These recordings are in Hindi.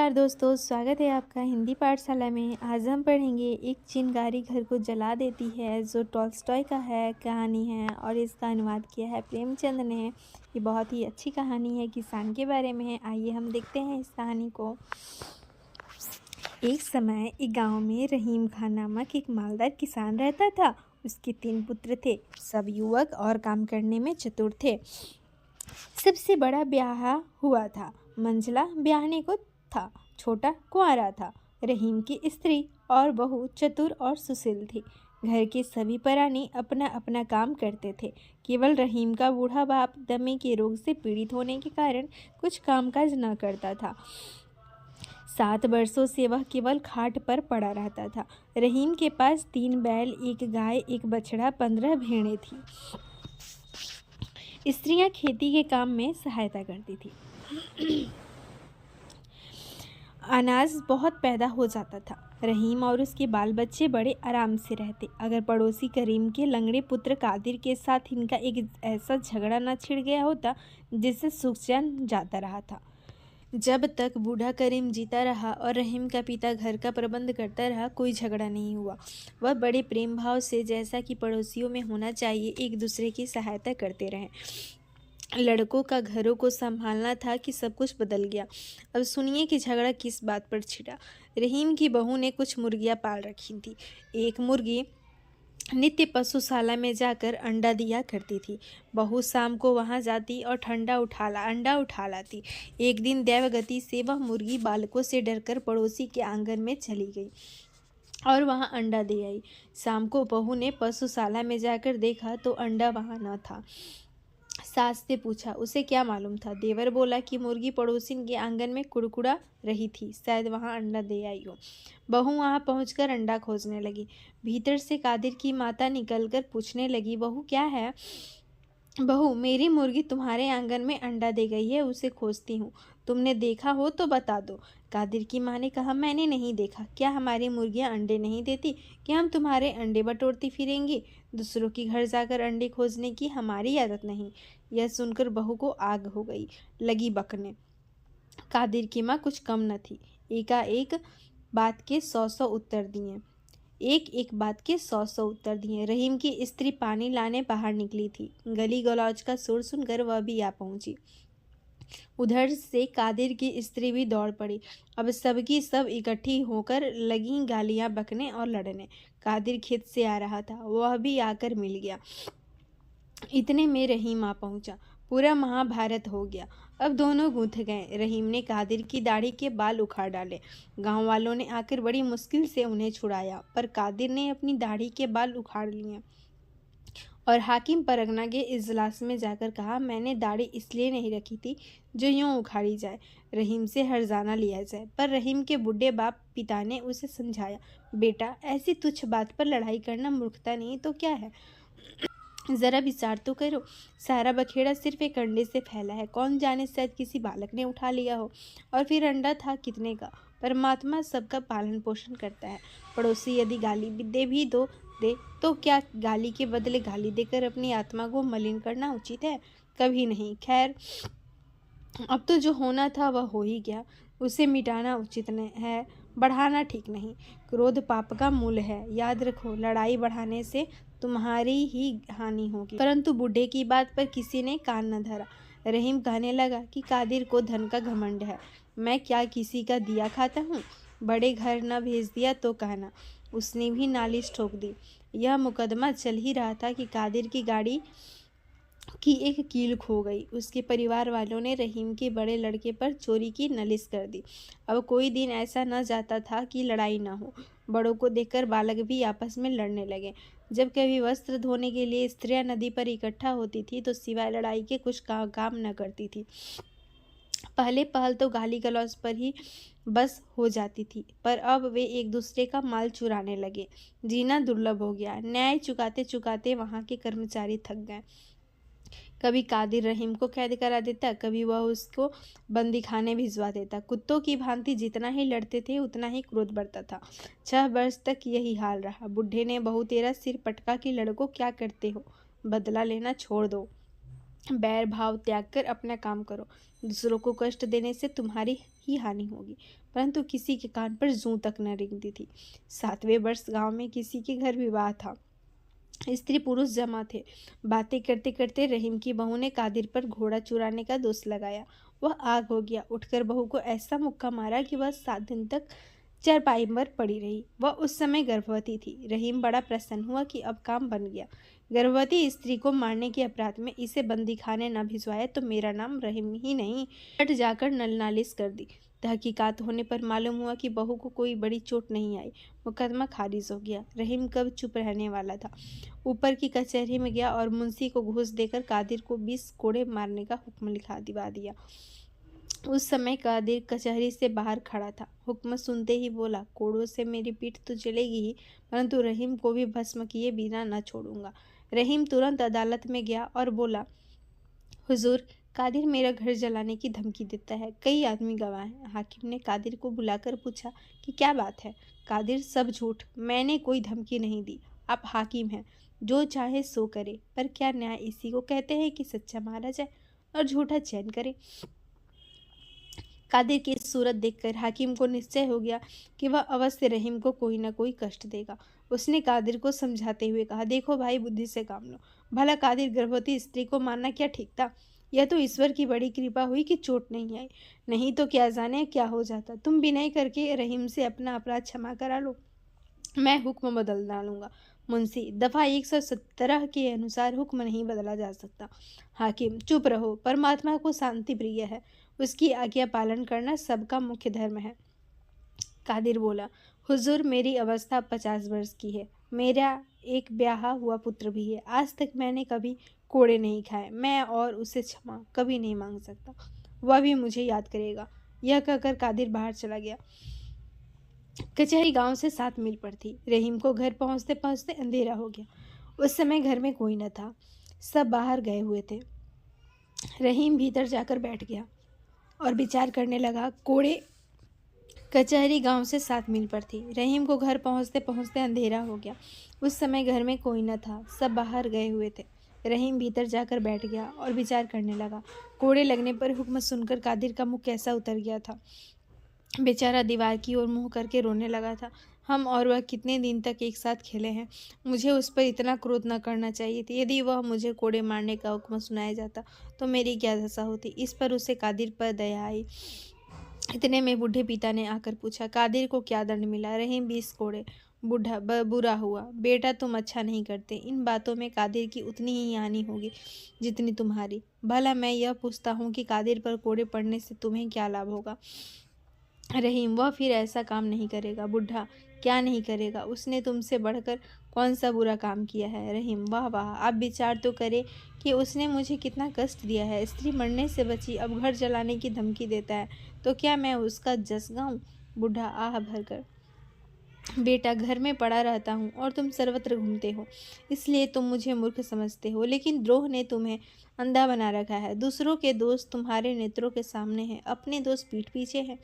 नमस्कार दोस्तों, स्वागत है आपका हिंदी पाठशाला में। आज हम पढ़ेंगे एक चिंगारी घर को जला देती है, जो टॉल्स्टॉय का है कहानी है और इसका अनुवाद किया है प्रेमचंद ने। ये बहुत ही अच्छी कहानी है, किसान के बारे में है। आइए हम देखते हैं इस कहानी को। एक समय एक गांव में रहीम खान नामक एक मालदार किसान रहता था। उसके 3 पुत्र थे, सब युवक और काम करने में चतुर थे। सबसे बड़ा ब्याह हुआ था, मंझला ब्याहने को था, छोटा कुंवारा था। रहीम की स्त्री और बहू चतुर और सुशील थी। घर के सभी प्राणी अपना अपना काम करते थे। केवल रहीम का बूढ़ा बाप दमे के रोग से पीड़ित होने के कारण कुछ कामकाज न करता था। 7 वर्षों से वह केवल खाट पर पड़ा रहता था। रहीम के पास 3 बैल, 1 गाय, 1 बछड़ा, 15 भेड़ें थी। स्त्रियां खेती के काम में सहायता करती थी। अनाज बहुत पैदा हो जाता था। रहीम और उसके बाल बच्चे बड़े आराम से रहते। अगर पड़ोसी करीम के लंगड़े पुत्र कादिर के साथ इनका एक ऐसा झगड़ा न छिड़ गया होता जिससे सुख चैन जाता रहा था। जब तक बूढ़ा करीम जीता रहा और रहीम का पिता घर का प्रबंध करता रहा, कोई झगड़ा नहीं हुआ। वह बड़े प्रेम भाव से, जैसा कि पड़ोसियों में होना चाहिए, एक दूसरे की सहायता करते रहे। लड़कों का घरों को संभालना था कि सब कुछ बदल गया। अब सुनिए कि झगड़ा किस बात पर छिड़ा। रहीम की बहू ने कुछ मुर्गियां पाल रखी थी। एक मुर्गी नित्य पशुशाला में जाकर अंडा दिया करती थी। बहू शाम को वहां जाती और अंडा उठा लाती। एक दिन दैवगति से वह मुर्गी बालकों से डरकर पड़ोसी के आंगन में चली गई और वहां अंडा दे आई। शाम को बहू ने पशुशाला में जाकर देखा तो अंडा वहां न था। सास से पूछा, उसे क्या मालूम था। देवर बोला कि मुर्गी पड़ोसिन के आंगन में कुड़कुड़ा रही थी, शायद वहां अंडा दे आई हो। बहू वहां पहुंचकर अंडा खोजने लगी। भीतर से कादिर की माता निकलकर पूछने लगी, बहू क्या है। बहू, मेरी मुर्गी तुम्हारे आंगन में अंडा दे गई है, उसे खोजती हूँ। तुमने देखा हो तो बता दो। कादिर की माँ ने कहा, मैंने नहीं देखा। क्या हमारी मुर्गियाँ अंडे नहीं देती कि हम तुम्हारे अंडे बटोरती फिरेंगी। दूसरों के घर जाकर अंडे खोजने की हमारी आदत नहीं। यह सुनकर बहू को आग हो गई, लगी बकने। कादिर की माँ कुछ कम न थी। एकाएक बात के 100 उत्तर दिए। एक बात के 100 उत्तर दिए। रहीम की स्त्री पानी लाने बाहर निकली थी। गली गलौज का शोर सुनकर वह भी आ पहुंची। उधर से कादिर की स्त्री भी दौड़ पड़ी। अब सबकी सब इकट्ठी होकर लगी गालियां बकने और लड़ने। कादिर खेत से आ रहा था, वह भी आकर मिल गया। इतने में रहीम आ पहुंचा। पूरा महाभारत हो गया। अब दोनों गूंथ गए। रहीम ने कादिर की दाढ़ी के बाल उखाड़ डाले। गांव वालों ने आकर बड़ी मुश्किल से उन्हें छुड़ाया, पर कादिर ने अपनी दाढ़ी के बाल उखाड़ लिए और हाकिम परगना के इजलास में जाकर कहा, मैंने दाढ़ी इसलिए नहीं रखी थी जो यूं उखाड़ी जाए, रहीम से हर्जाना लिया जाए। पर रहीम के बूढ़े बाप पिता ने उसे समझाया, बेटा, ऐसी तुच्छ बात पर लड़ाई करना मूर्खता नहीं तो क्या है। जरा विचार तो करो। सारा बखेड़ा सिर्फ एक अंडे से फैला है। कौन जाने, शायद किसी बालक ने उठा लिया हो। और फिर अंडा था कितने का। परमात्मा सबका पालन पोषण करता है। पड़ोसी यदि गाली भी दे तो क्या गाली के बदले गाली देकर अपनी आत्मा को मलिन करना उचित है? कभी नहीं। खैर, अब तो जो होना था वह हो ही गया। उसे मिटाना उचित है, बढ़ाना ठीक नहीं। क्रोध पाप का मूल है। याद रखो, लड़ाई बढ़ाने से तुम्हारी ही हानि होगी। परंतु बूढ़े की बात पर किसी ने कान न धरा। रहीम कहने लगा कि कादिर को धन का घमंड है। मैं क्या किसी का दिया खाता हूँ? बड़े घर न भेज दिया तो कहना। उसने भी नालिश ठोक दी। यह मुकदमा चल ही रहा था कि कादिर की गाड़ी की एक कील खो गई। उसके परिवार वालों ने रहीम के बड़े लड़के पर चोरी की नालिश कर दी। अब कोई दिन ऐसा न जाता था कि लड़ाई न हो। बड़ों को देखकर बालक भी आपस में लड़ने लगे। जब कभी वस्त्र धोने के लिए स्त्रियां नदी पर इकट्ठा होती थी तो सिवाय लड़ाई के कुछ काम न करती थी। पहले पहल तो गाली गलौज पर ही बस हो जाती थी, पर अब वे एक दूसरे का माल चुराने लगे। जीना दुर्लभ हो गया। न्याय चुकाते चुकाते वहां के कर्मचारी थक गए। कभी कादिर रहीम को कैद करा देता, कभी वह उसको बंदी खाने भिजवा देता। कुत्तों की भांति जितना ही लड़ते थे उतना ही क्रोध बढ़ता था। 6 वर्ष तक यही हाल रहा। बुढ़े ने बहुतेरा सिर पटका कि लड़कों, क्या करते हो, बदला लेना छोड़ दो। बैर भाव त्याग कर अपना काम करो। दूसरों को कष्ट देने से तुम्हारी ही हानि होगी। परंतु किसी के कान पर जूं तक न रेंगती थी। 7वें वर्ष गांव में किसी के घर विवाह था। स्त्री पुरुष जमा थे। बातें करते करते रहीम की बहू ने कादिर पर घोड़ा चुराने का दोष लगाया। वह आग हो गया। उठकर बहू को ऐसा मुक्का मारा कि वह 7 दिन तक चारपाई पर पड़ी रही। वह उस समय गर्भवती थी। रहीम बड़ा प्रसन्न हुआ कि अब काम बन गया। गर्भवती स्त्री को मारने के अपराध में इसे बंदी खाने न भिजवाया तो मेरा नाम रहीम ही नहीं, हट जाकर नल नालिश कर दी। तहकीकात होने पर मालूम हुआ कि बहू को कोई बड़ी चोट नहीं आई। मुकदमा खारिज हो गया। रहीम कब चुप रहने वाला था। ऊपर की कचहरी में गया और मुंशी को घूस देकर कादिर को 20 कोड़े मारने का हुक्म लिखा दिवा दिया। उस समय कादिर कचहरी से बाहर खड़ा था। हुक्म सुनते ही बोला, कोड़ों से मेरी पीठ तो चलेगी ही, परंतु रहीम को भी भस्म किए बिना न छोड़ूंगा। रहीम तुरंत अदालत में गया और बोला, हुजूर, कादिर मेरा घर जलाने की धमकी देता है। कई आदमी गवाह हैं। हाकिम ने कादिर को बुलाकर पूछा कि क्या बात है। कादिर, सब झूठ, मैंने कोई धमकी नहीं दी। आप हाकिम हैं, जो चाहे सो करे, पर क्या न्याय इसी को कहते हैं कि सच्चा मारा जाए और झूठा चैन करे। कादिर की सूरत देखकर हाकिम को निश्चय हो गया कि वह अवश्य रहीम को कोई न कोई कष्ट देगा। उसने कादिर को समझाते हुए कहा, देखो भाई, बुद्धि से काम लो। भला कादिर गर्भवती स्त्री को मारना क्या ठीक था। यह तो ईश्वर की बड़ी कृपा हुई कि चोट नहीं आई, नहीं तो क्या जाने क्या हो जाता। तुम विनय करके रहीम से अपना अपराध क्षमा करा लो, मैं हुक्म बदल डालूंगा। मुंशी, दफा 117 के अनुसार हुक्म नहीं बदला जा सकता। हाकिम, चुप रहो। परमात्मा को शांति प्रिय है, उसकी आज्ञा पालन करना सबका मुख्य धर्म है। कादिर बोला, हुजूर, मेरी अवस्था 50 वर्ष की है। मेरा एक ब्याहा हुआ पुत्र भी है। आज तक मैंने कभी कोड़े नहीं खाए। मैं और उसे क्षमा कभी नहीं मांग सकता। वह भी मुझे याद करेगा। यह कहकर कादिर बाहर चला गया। कचहरी गांव से 7 मील पर थी। रहीम को घर पहुंचते पहुंचते अंधेरा हो गया। उस समय घर में कोई न था, सब बाहर गए हुए थे। रहीम भीतर जाकर बैठ गया और विचार करने लगा। कोड़े कचहरी गांव से 7 मील पर थी। रहीम को घर पहुंचते पहुंचते अंधेरा हो गया। उस समय घर में कोई न था, सब बाहर गए हुए थे। रहीम भीतर जाकर बैठ गया और विचार करने लगा। कोड़े लगने पर हुक्म सुनकर कादिर का मुंह कैसा उतर गया था। बेचारा दीवार की ओर मुंह करके रोने लगा था। हम और वह कितने दिन तक एक साथ खेले हैं। मुझे उस पर इतना क्रोध न करना चाहिए था। यदि वह मुझे कोड़े मारने का हुक्म सुनाया जाता तो मेरी क्या दशा होती। इस पर उसे कादिर पर दया आई। इतने में बूढ़े पिता ने आकर पूछा, कादिर को क्या दंड मिला। रहीम, 20 कोड़े। बूढ़ा, बुरा हुआ बेटा, तुम अच्छा नहीं करते। इन बातों में कादिर की उतनी ही हानि होगी जितनी तुम्हारी। भला मैं यह पूछता हूँ कि कादिर पर कोड़े पड़ने से तुम्हें क्या लाभ होगा। रहीम, वह फिर ऐसा काम नहीं करेगा। बुढ़ा, क्या नहीं करेगा। उसने तुमसे बढ़कर कौन सा बुरा काम किया है। रहीम, वाह वाह, आप विचार तो करें कि उसने मुझे कितना कष्ट दिया है। स्त्री मरने से बची, अब घर जलाने की धमकी देता है, तो क्या मैं उसका जस गाऊं। बुढ़ा आह भरकर, बेटा, घर में पड़ा रहता हूँ और तुम सर्वत्र घूमते हो, इसलिए तुम मुझे मूर्ख समझते हो। लेकिन द्रोह ने तुम्हें अंधा बना रखा है। दूसरों के दोष तुम्हारे नेत्रों के सामने हैं, अपने दोष पीठ पीछे हैं।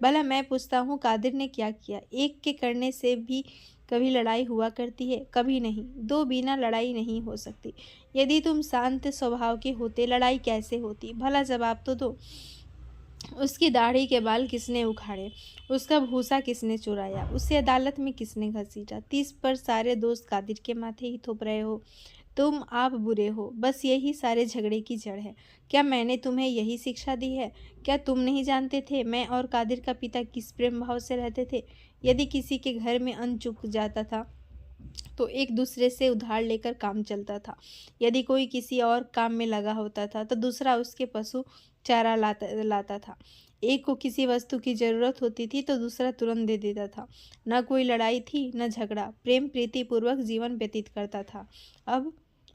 भला मैं पूछता हूँ, कादिर ने क्या किया। एक के करने से भी कभी लड़ाई हुआ करती है। कभी नहीं। दो बिना लड़ाई नहीं हो सकती। यदि तुम शांत स्वभाव के होते, लड़ाई कैसे होती। भला जवाब तो दो। उसकी दाढ़ी के बाल किसने उखाड़े, उसका भूसा किसने चुराया, उसे अदालत में किसने घसीटा। 30 पर सारे दोस्त कादिर के माथे ही थोप रहे हो। तुम आप बुरे हो, बस यही सारे झगड़े की जड़ है। क्या मैंने तुम्हें यही शिक्षा दी है। क्या तुम नहीं जानते थे मैं और कादिर का पिता किस प्रेम भाव से रहते थे। यदि किसी के घर में अन्न चुक जाता था तो एक दूसरे से उधार लेकर काम चलता था। यदि कोई किसी और काम में लगा होता था तो दूसरा उसके पशु चारा लाता था। एक को किसी वस्तु की जरूरत होती थी तो दूसरा तुरंत दे देता था। न कोई लड़ाई थी न झगड़ा, प्रेम प्रीति पूर्वक जीवन व्यतीत करता था।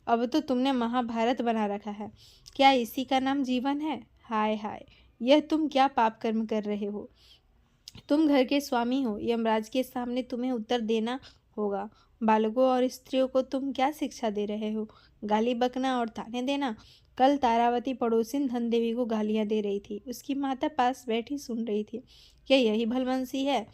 अब तो तुमने महाभारत बना रखा है। क्या इसी का नाम जीवन है। हाय हाय, यह तुम क्या पाप कर्म कर रहे हो। तुम घर के स्वामी हो, यमराज के सामने तुम्हें उत्तर देना होगा। बालकों और स्त्रियों को तुम क्या शिक्षा दे रहे हो। गाली बकना और ताने देना। कल तारावती पड़ोसिन धन देवी को गालियां दे रही थी। उसकी माता पास बैठी सुन रही थी। क्या यही भलमनसी है।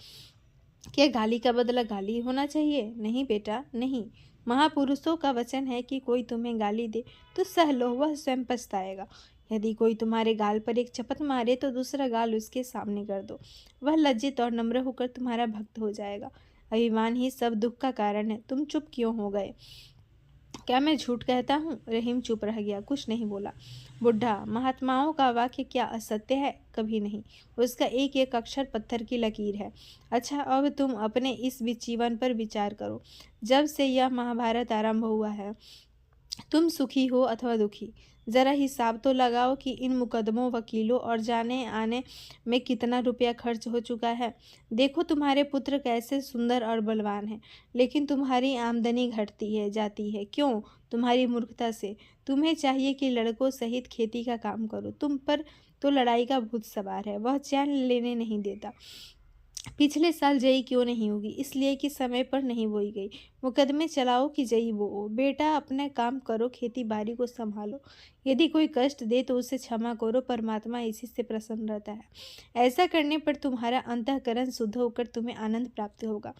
क्या गाली का बदला गाली होना चाहिए। नहीं बेटा नहीं, महापुरुषों का वचन है कि कोई तुम्हें गाली दे तो सह लो, वह स्वयं पछताएगा। यदि कोई तुम्हारे गाल पर एक चपत मारे तो दूसरा गाल उसके सामने कर दो, वह लज्जित और नम्र होकर तुम्हारा भक्त हो जाएगा। अभिमान ही सब दुख का कारण है। तुम चुप क्यों हो गए? क्या मैं झूठ कहता हूँ? रहीम चुप रह गया, कुछ नहीं बोला। बुढ़ा, महात्माओं का वाक्य क्या असत्य है? कभी नहीं। उसका एक एक अक्षर पत्थर की लकीर है। अच्छा, अब तुम अपने इस जीवन पर विचार करो। जब से यह महाभारत आरंभ हुआ है, तुम सुखी हो अथवा दुखी, जरा हिसाब तो लगाओ कि इन मुकदमों, वकीलों और जाने आने में कितना रुपया खर्च हो चुका है। देखो तुम्हारे पुत्र कैसे सुंदर और बलवान हैं, लेकिन तुम्हारी आमदनी घटती है जाती है। क्यों? तुम्हारी मूर्खता से। तुम्हें चाहिए कि लड़कों सहित खेती का काम करो। तुम पर तो लड़ाई का भूत सवार है, वह चैन लेने नहीं देता। पिछले साल जई क्यों नहीं होगी? इसलिए कि समय पर नहीं बोई गई। मुकदमे चलाओ कि जई बो। बेटा, अपना काम करो, खेती बाड़ी को संभालो। यदि कोई कष्ट दे तो उसे क्षमा करो, परमात्मा इसी से प्रसन्न रहता है। ऐसा करने पर तुम्हारा अंतःकरण शुद्ध होकर तुम्हें आनंद प्राप्त होगा।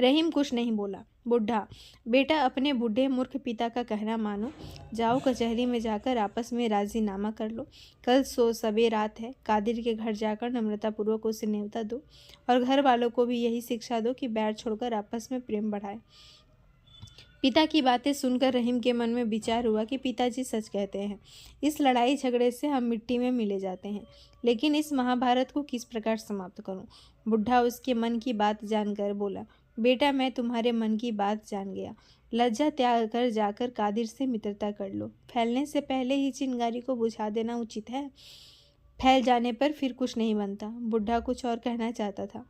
रहीम कुछ नहीं बोला। बुढ़ा, बेटा, अपने बूढ़े मूर्ख पिता का कहना मानो। जाओ कचहरी में जाकर आपस में राजीनामा कर लो। कल सबे रात है। कादिर के घर जाकर नम्रतापूर्वक उसे न्योता दो और घर वालों को भी यही शिक्षा दो कि बैर छोड़कर आपस में प्रेम बढ़ाए। पिता की बातें सुनकर रहीम के मन में विचार हुआ कि पिताजी सच कहते हैं। इस लड़ाई झगड़े से हम मिट्टी में मिले जाते हैं। लेकिन इस महाभारत को किस प्रकार समाप्त करूं? बुढ़ा उसके मन की बात जानकर बोला, बेटा, मैं तुम्हारे मन की बात जान गया। लज्जा त्याग कर जाकर कादिर से मित्रता कर लो। फैलने से पहले ही चिंगारी को बुझा देना उचित है। फैल जाने पर फिर कुछ नहीं बनता। बुढ़ा कुछ और कहना चाहता था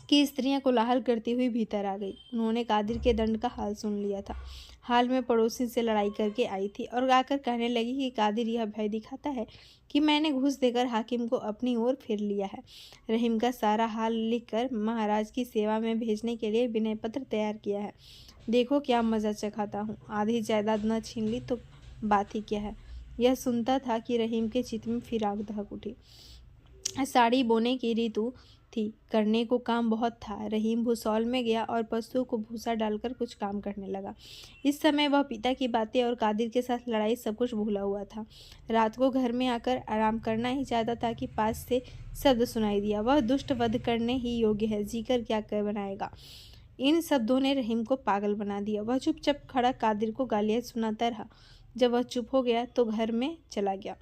कि स्त्रियां कोलाहल करती हुई भीतर आ गई। उन्होंने कादिर के दंड का हाल सुन लिया था। हाल में पड़ोसी से लड़ाई करके आई थी और आकर कहने लगी कि कादिर यह भय दिखाता है कि मैंने घूस देकर हाकिम को अपनी ओर फेर लिया है। रहीम का सारा हाल लिखकर महाराज की सेवा में भेजने के लिए विनय पत्र तैयार किया है। देखो क्या मजा चखाता हूँ। आधी जायदाद न छीन ली तो बात ही क्या है। यह सुनता था कि रहीम के चित्त में फिर आग दहक उठी। साड़ी बोने की ऋतु थी। करने को काम बहुत था। रहीम भूसौल में गया और पशुओं को भूसा डालकर कुछ काम करने लगा। इस समय वह पिता की बातें और कादिर के साथ लड़ाई सब कुछ भूला हुआ था। रात को घर में आकर आराम करना ही चाहता था कि पास से शब्द सुनाई दिया, वह दुष्ट वध करने ही योग्य है, जीकर क्या कर बनाएगा। इन शब्दों ने रहीम को पागल बना दिया। वह चुपचाप खड़ा कादिर को गालियाँ सुनाता रहा। जब वह चुप हो गया तो घर में चला गया।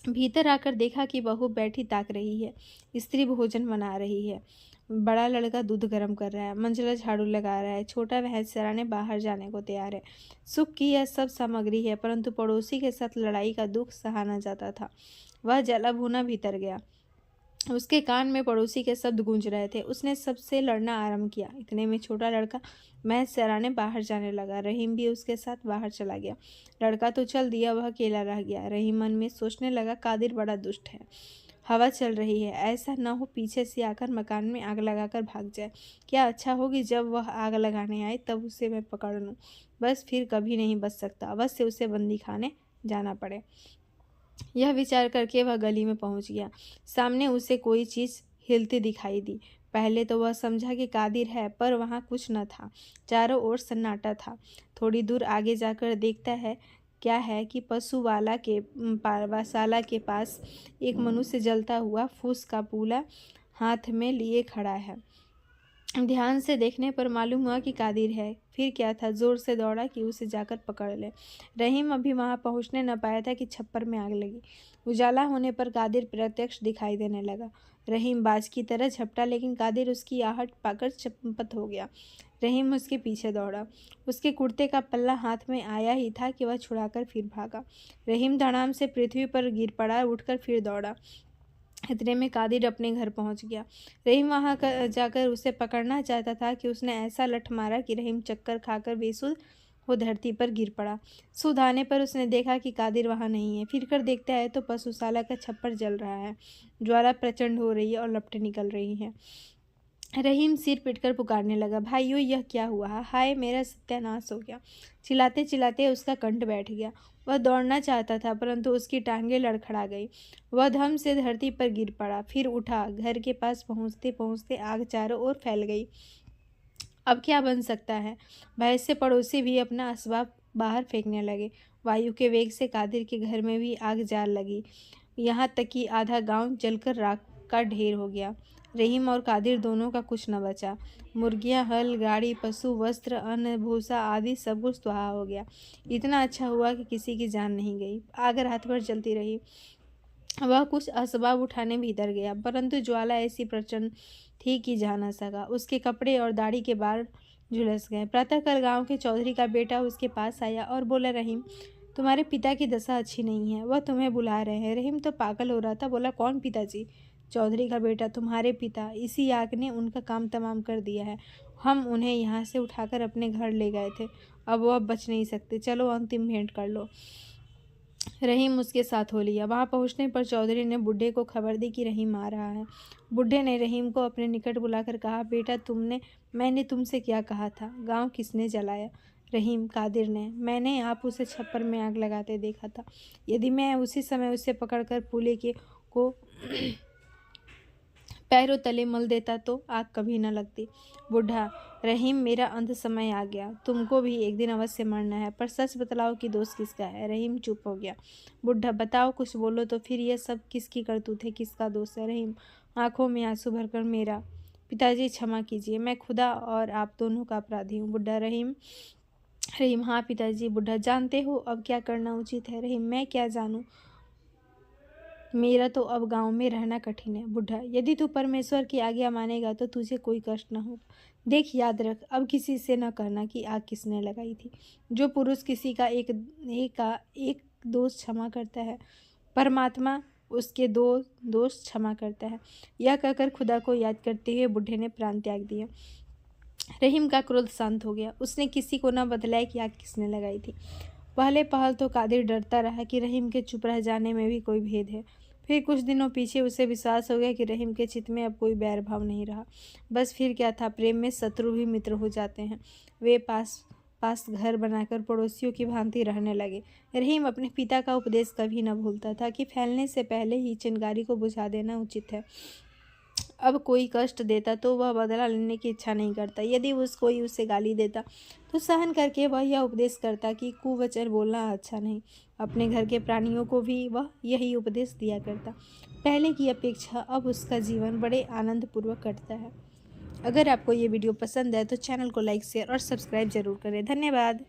भीतर आकर देखा कि बहू बैठी ताक रही है। स्त्री भोजन बना रही है। बड़ा लड़का दूध गर्म कर रहा है। मंझला झाड़ू लगा रहा है। छोटा भैंस चराने बाहर जाने को तैयार है। सुख की यह सब सामग्री है, परंतु पड़ोसी के साथ लड़ाई का दुख सहा न जाता था। वह जला भुना भीतर गया। उसके कान में पड़ोसी के शब्द गूंज रहे थे। उसने सबसे लड़ना आरंभ किया। इतने में छोटा लड़का भैंस चराने बाहर जाने लगा। रहीम भी उसके साथ बाहर चला गया। लड़का तो चल दिया, वह अकेला रह गया। रहीम मन में सोचने लगा, कादिर बड़ा दुष्ट है। हवा चल रही है, ऐसा न हो पीछे से आकर मकान में आग लगाकर भाग जाए। क्या अच्छा होगी जब वह आग लगाने आए तब उसे मैं पकड़ लूँ। बस फिर कभी नहीं बच सकता। अवश्य उसे बंदी खाने जाना पड़े। यह विचार करके वह गली में पहुंच गया। सामने उसे कोई चीज़ हिलती दिखाई दी। पहले तो वह समझा कि कादिर है, पर वहाँ कुछ न था। चारों ओर सन्नाटा था। थोड़ी दूर आगे जाकर देखता है क्या है कि पशुवाला के पासाला के पास एक मनुष्य जलता हुआ फूस का पूला हाथ में लिए खड़ा है। ध्यान से देखने पर मालूम हुआ कि कादिर है। फिर क्या था, जोर से दौड़ा कि उसे जाकर पकड़ ले। रहीम अभी वहां पहुंचने न पाया था कि छप्पर में आग लगी। उजाला होने पर कादिर प्रत्यक्ष दिखाई देने लगा। रहीम बाज की तरह झपटा, लेकिन कादिर उसकी आहट पाकर चंपत हो गया। रहीम उसके पीछे दौड़ा। उसके कुर्ते का पल्ला हाथ में आया ही था कि वह छुड़ाकर फिर भागा। रहीम धड़ाम से पृथ्वी पर गिर पड़ा, उठकर फिर दौड़ा। इतने में कादिर अपने घर पहुंच गया। रहीम वहां जाकर उसे पकड़ना चाहता था कि उसने ऐसा लठ मारा कि रहीम चक्कर खाकर बेसुध हो धरती पर गिर पड़ा। सुध आने पर उसने देखा कि कादिर वहां नहीं है। फिर कर देखता है तो पशुशाला का छप्पर जल रहा है। ज्वाला प्रचंड हो रही है और लपटें निकल रही हैं। रहीम सिर पीटकर पुकारने लगा, भाइयों, यह क्या हुआ? हाय, मेरा सत्यानाश हो गया। चिल्लाते चिल्लाते उसका कंठ बैठ गया। वह दौड़ना चाहता था, परंतु उसकी टांगें लड़खड़ा गई। वह धम से धरती पर गिर पड़ा, फिर उठा। घर के पास पहुंचते पहुंचते आग चारों ओर फैल गई। अब क्या बन सकता है। भय से पड़ोसी भी अपना असबाब बाहर फेंकने लगे। वायु के वेग से कादिर के घर में भी आग जाल लगी, यहाँ तक कि आधा गांव जलकर राख का ढेर हो गया। रहीम और कादिर दोनों का कुछ न बचा। मुर्गियां, हल, गाड़ी, पशु, वस्त्र, अन्न, भूसा आदि सब कुछ स्वाहा हो गया। इतना अच्छा हुआ कि किसी की जान नहीं गई। आग रात भर जलती रही। वह कुछ असबाब उठाने भीतर गया, परंतु ज्वाला ऐसी प्रचंड थी कि जा न सका। उसके कपड़े और दाढ़ी के बाल झुलस गए। प्रातःकाल गांव के चौधरी का बेटा उसके पास आया और बोला, रहीम, तुम्हारे पिता की दशा अच्छी नहीं है, वह तुम्हें बुला रहे हैं। रहीम तो पागल हो रहा था, बोला, कौन पिताजी? चौधरी का बेटा, तुम्हारे पिता। इसी आग ने उनका काम तमाम कर दिया है। हम उन्हें यहाँ से उठाकर अपने घर ले गए थे, अब वह बच नहीं सकते। चलो अंतिम भेंट कर लो। रहीम उसके साथ हो लिया। वहां पहुंचने पर चौधरी ने बुढ़े को खबर दी कि रहीम आ रहा है। बुढ़े ने रहीम को अपने निकट बुलाकर कहा, बेटा, मैंने तुमसे क्या कहा था? गांव किसने जलाया? रहीम, कादिर ने। मैंने आप उसे छप्पर में आग लगाते देखा था। यदि मैं उसी समय उसे पकड़कर पुले के को पैरों तले मल देता तो आग कभी न लगती। बूढ़ा, रहीम, मेरा अंत समय आ गया। तुमको भी एक दिन अवश्य मरना है, पर सच बतलाओ कि दोष किसका है? रहीम चुप हो गया। बूढ़ा, बताओ, कुछ बोलो तो। फिर यह सब किसकी करतूत है, किसका दोष है? रहीम आंखों में आंसू भरकर, मेरा। पिताजी, क्षमा कीजिए, मैं खुदा और आप दोनों का अपराधी हूँ। बूढ़ा, रहीम। रहीम, हाँ पिताजी। बूढ़ा, जानते हो अब क्या करना उचित है? रहीम, मैं क्या जानूँ, मेरा तो अब गांव में रहना कठिन है। बूढ़ा, यदि तू परमेश्वर की आज्ञा मानेगा तो तुझे कोई कष्ट न होगा। देख, याद रख, अब किसी से न कहना कि आग किसने लगाई थी। जो पुरुष किसी का एक दोष क्षमा करता है, परमात्मा उसके दो दोष क्षमा करता है। यह कहकर खुदा को याद करते हुए बूढ़े ने प्राण त्याग दिया। रहीम का क्रोध शांत हो गया। उसने किसी को न बतलाया कि आग किसने लगाई थी। पहले पहल तो कादिर डरता रहा कि रहीम के चुप रह जाने में भी कोई भेद है। फिर कुछ दिनों पीछे उसे विश्वास हो गया कि रहीम के चित्त में अब कोई बैर भाव नहीं रहा। बस फिर क्या था, प्रेम में शत्रु भी मित्र हो जाते हैं। वे पास पास घर बनाकर पड़ोसियों की भांति रहने लगे। रहीम अपने पिता का उपदेश कभी न भूलता था कि फैलने से पहले ही चिंगारी को बुझा देना उचित है। अब कोई कष्ट देता तो वह बदला लेने की इच्छा नहीं करता। यदि कोई उसे गाली देता तो सहन करके वह यह उपदेश करता कि कुवचन बोलना अच्छा नहीं। अपने घर के प्राणियों को भी वह यही उपदेश दिया करता। पहले की अपेक्षा अब उसका जीवन बड़े आनंदपूर्वक कटता है। अगर आपको ये वीडियो पसंद है तो चैनल को लाइक, शेयर और सब्सक्राइब जरूर करें। धन्यवाद।